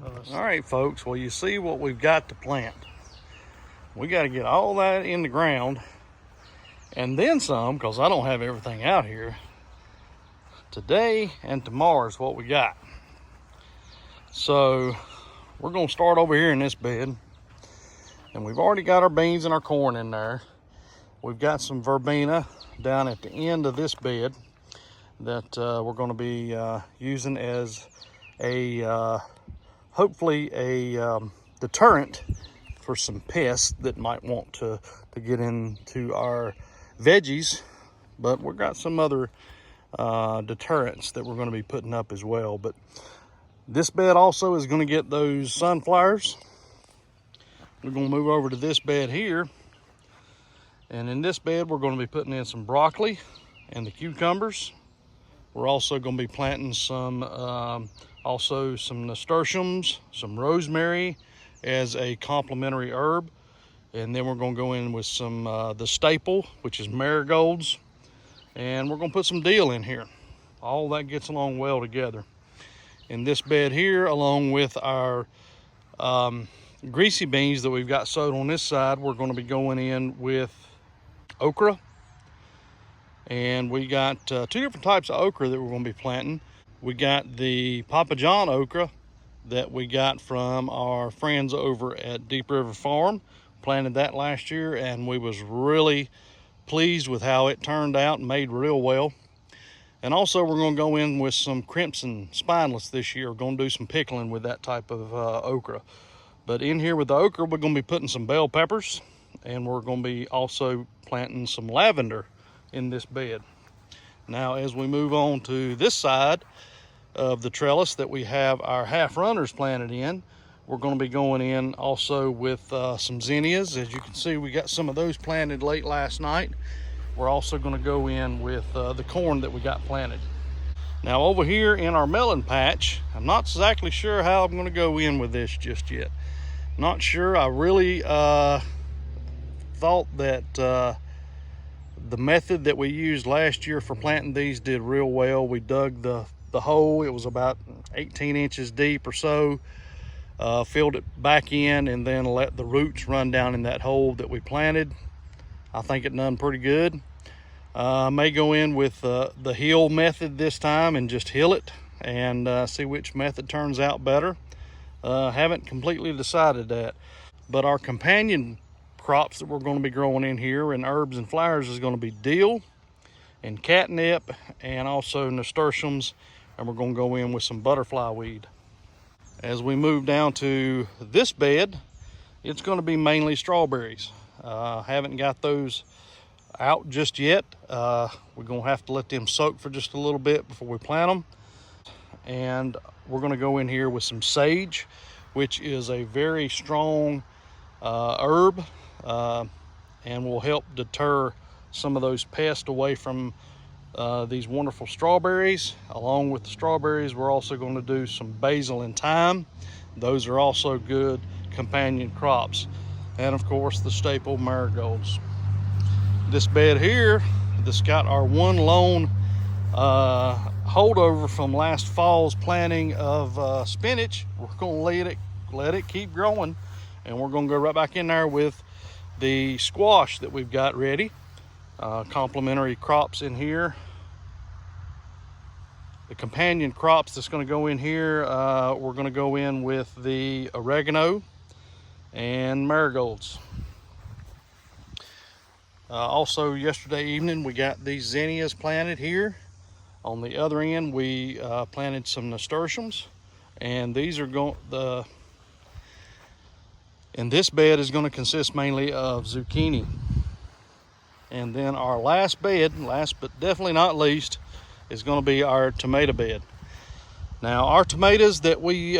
All right, folks, well, you see what we've got to plant. We got to get all that in the ground and then some, because I don't have everything out here. Today and tomorrow is what we got. So we're going to start over here in this bed, and we've already got our beans and our corn in there. We've got some verbena down at the end of this bed that we're going to be using as a hopefully a deterrent for some pests that might want to get into our veggies. But we've got some other deterrents that we're going to be putting up as well. But this bed also is going to get those sunflowers. We're going to move over to this bed here, and in this bed we're going to be putting in some broccoli and the cucumbers. We're also going to be planting some also some nasturtiums, some rosemary as a complementary herb, and then we're going to go in with some the staple, which is marigolds, and we're going to put some dill in here. All that gets along well together. In this bed here, along with our greasy beans that we've got sowed on this side, we're going to be going in with okra. And we got two different types of okra that we're going to be planting. We got the Papa John okra that we got from our friends over at Deep River Farm. Planted that last year, and we was really pleased with how it turned out and made real well. And also we're going to go in with some crimson spineless this year. We're going to do some pickling with that type of okra. But in here with the okra, we're going to be putting some bell peppers, and we're going to be also planting some lavender in this bed. Now, as we move on to this side of the trellis that we have our half runners planted in, we're going to be going in also with some zinnias. As you can see, we got some of those planted late last night. We're also going to go in with the corn that we got planted. Now, over here in our melon patch, I'm not exactly sure how I'm going to go in with this just yet. Not sure. I really thought that the method that we used last year for planting these did real well. We dug the hole. It was about 18 inches deep or so. Filled it back in, and then let the roots run down in that hole that we planted. I think it done pretty good. I may go in with the hill method this time and just hill it and see which method turns out better. Haven't completely decided that. But our companion crops that we're going to be growing in here and herbs and flowers is going to be dill and catnip and also nasturtiums, and we're going to go in with some butterfly weed. As we move down to this bed, it's going to be mainly strawberries. Haven't got those out just yet. We're going to have to let them soak for just a little bit before we plant them. And we're going to go in here with some sage, which is a very strong herb, and will help deter some of those pests away from these wonderful strawberries. Along with the strawberries, we're also going to do some basil and thyme. Those are also good companion crops. And of course, the staple marigolds. This bed here, this got our one lone holdover from last fall's planting of spinach. We're going to let it keep growing, and we're going to go right back in there with the squash that we've got ready. Complementary crops in here. The companion crops that's going to go in here, we're going to go in with the oregano and marigolds. Also, yesterday evening we got these zinnias planted here. On the other end, we planted some nasturtiums, and these are going and this bed is going to consist mainly of zucchini. And then our last bed, last but definitely not least, is going to be our tomato bed. Now, our tomatoes that we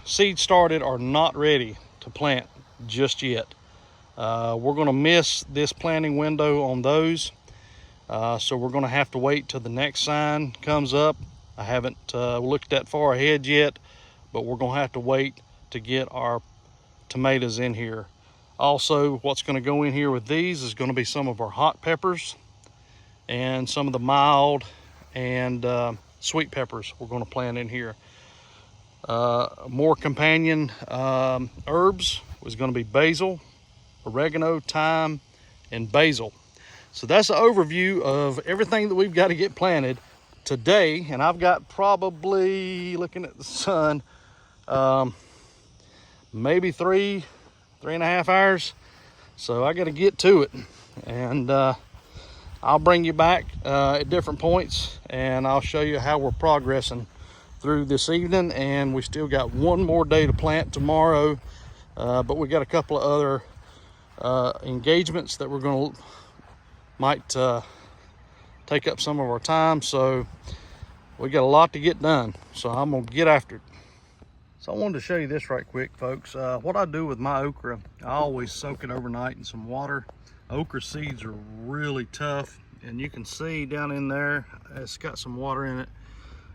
seed started are not ready to plant just yet. We're going to miss this planting window on those, so we're going to have to wait till the next sign comes up. I haven't looked that far ahead yet, but we're going to have to wait to get our tomatoes in here. Also, what's going to go in here with these is going to be some of our hot peppers and some of the mild and sweet peppers we're going to plant in here. More companion herbs was going to be basil, oregano, thyme, and basil. So that's an overview of everything that we've got to get planted today. And I've got probably, looking at the sun, maybe 3.5 hours. So I got to get to it. And I'll bring you back at different points, and I'll show you how we're progressing through this evening. And we still got one more day to plant tomorrow, but we got a couple of other engagements that we're going to might take up some of our time. So we got a lot to get done, so I'm gonna get after it. So I wanted to show you this right quick, folks. What I do with my okra, I always soak it overnight in some water. Okra seeds are really tough, and you can see down in there, it's got some water in it,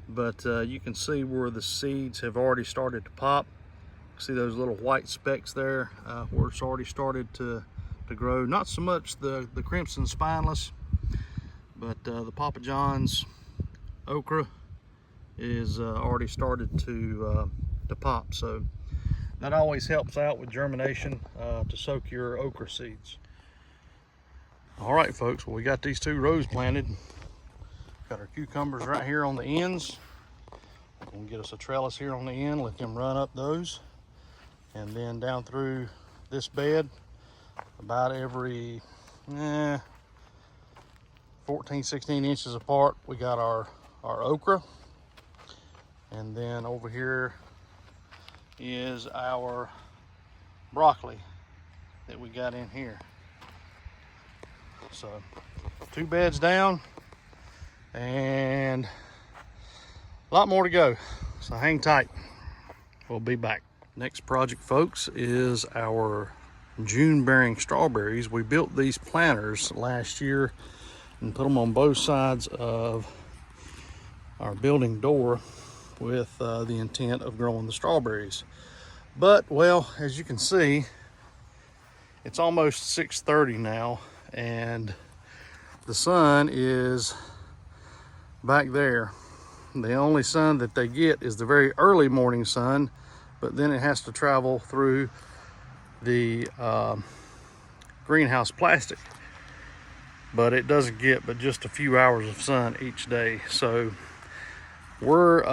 but you can see where the seeds have already started to pop. See those little white specks there, where it's already started to grow. Not so much the crimson spineless, but the Papa John's okra is already started to pop. So that always helps out with germination, to soak your okra seeds. All right, folks, well, we got these 2 rows planted. Got our cucumbers right here on the ends. We're gonna get us a trellis here on the end, let them run up those, and then down through this bed about every 14-16 inches apart we got our okra. And then over here is our broccoli that we got in here. So 2 beds down and a lot more to go, so hang tight. We'll be back. Next project, folks, is our June bearing strawberries. We built these planters last year and put them on both sides of our building door with the intent of growing the strawberries. But, well, as you can see, it's almost 6:30 now, and the sun is back there. The only sun that they get is the very early morning sun, but then it has to travel through the greenhouse plastic. But it doesn't get but just a few hours of sun each day. So we're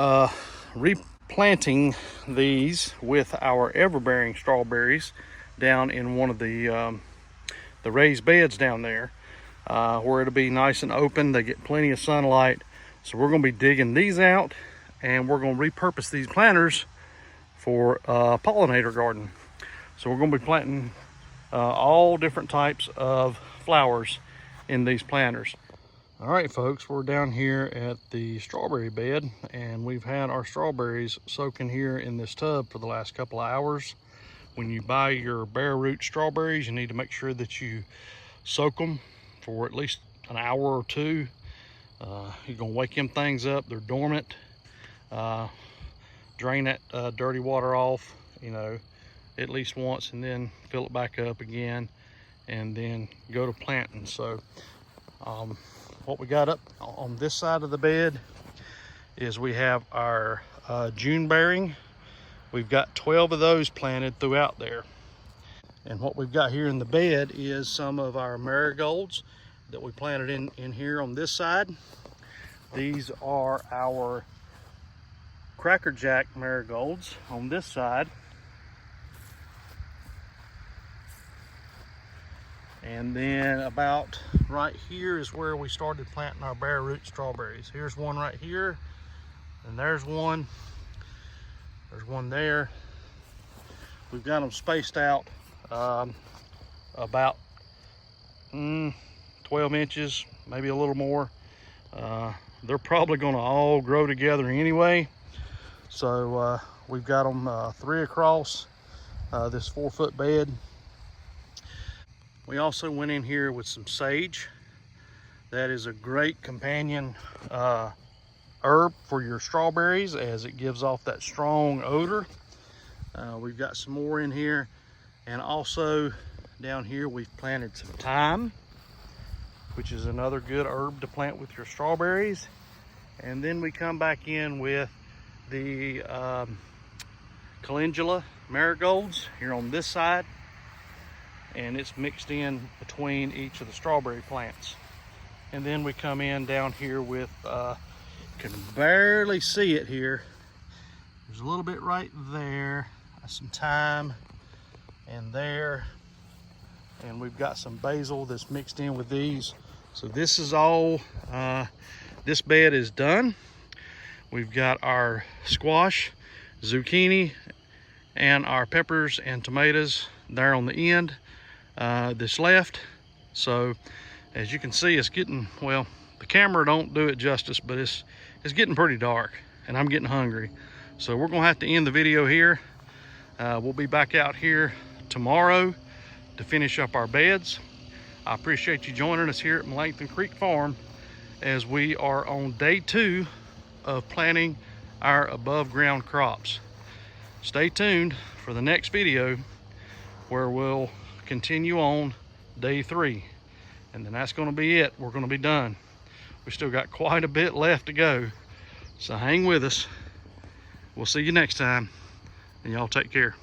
replanting these with our everbearing strawberries down in one of the raised beds down there, where it'll be nice and open. They get plenty of sunlight. So we're going to be digging these out, and we're going to repurpose these planters for a pollinator garden. So we're going to be planting all different types of flowers in these planters. All right, folks, we're down here at the strawberry bed, and we've had our strawberries soaking here in this tub for the last couple of hours. When you buy your bare root strawberries, you need to make sure that you soak them for at least an hour or 2. You're gonna wake them things up. They're dormant. Drain that dirty water off, you know, at least once, and then fill it back up again, and then go to planting. So what we got up on this side of the bed is we have our June bearing. We've got 12 of those planted throughout there. And what we've got here in the bed is some of our marigolds that we planted in here on this side. These are our Cracker Jack marigolds on this side. And then about right here is where we started planting our bare root strawberries. Here's one right here, and there's one. There's one there. We've got them spaced out about 12 inches, maybe a little more. They're probably going to all grow together anyway. So we've got them 3 across this 4-foot bed. We also went in here with some sage. That is a great companion herb for your strawberries, as it gives off that strong odor. We've got some more in here, and also down here we've planted some thyme, which is another good herb to plant with your strawberries. And then we come back in with the calendula marigolds here on this side, and it's mixed in between each of the strawberry plants. And then we come in down here with, can barely see it here. There's a little bit right there, some thyme, and there. And we've got some basil that's mixed in with these. So this is all, this bed is done. We've got our squash, zucchini, and our peppers and tomatoes there on the end that's left. So as you can see, it's getting, well, the camera don't do it justice, but it's getting pretty dark and I'm getting hungry. So we're gonna have to end the video here. We'll be back out here tomorrow to finish up our beds. I appreciate you joining us here at Melancthon Creek Farm as we are on day 2 of planting our above ground crops. Stay tuned for the next video where we'll continue on day 3, and then that's going to be it. We're going to be done. We still got quite a bit left to go, so hang with us. We'll see you next time, and y'all take care.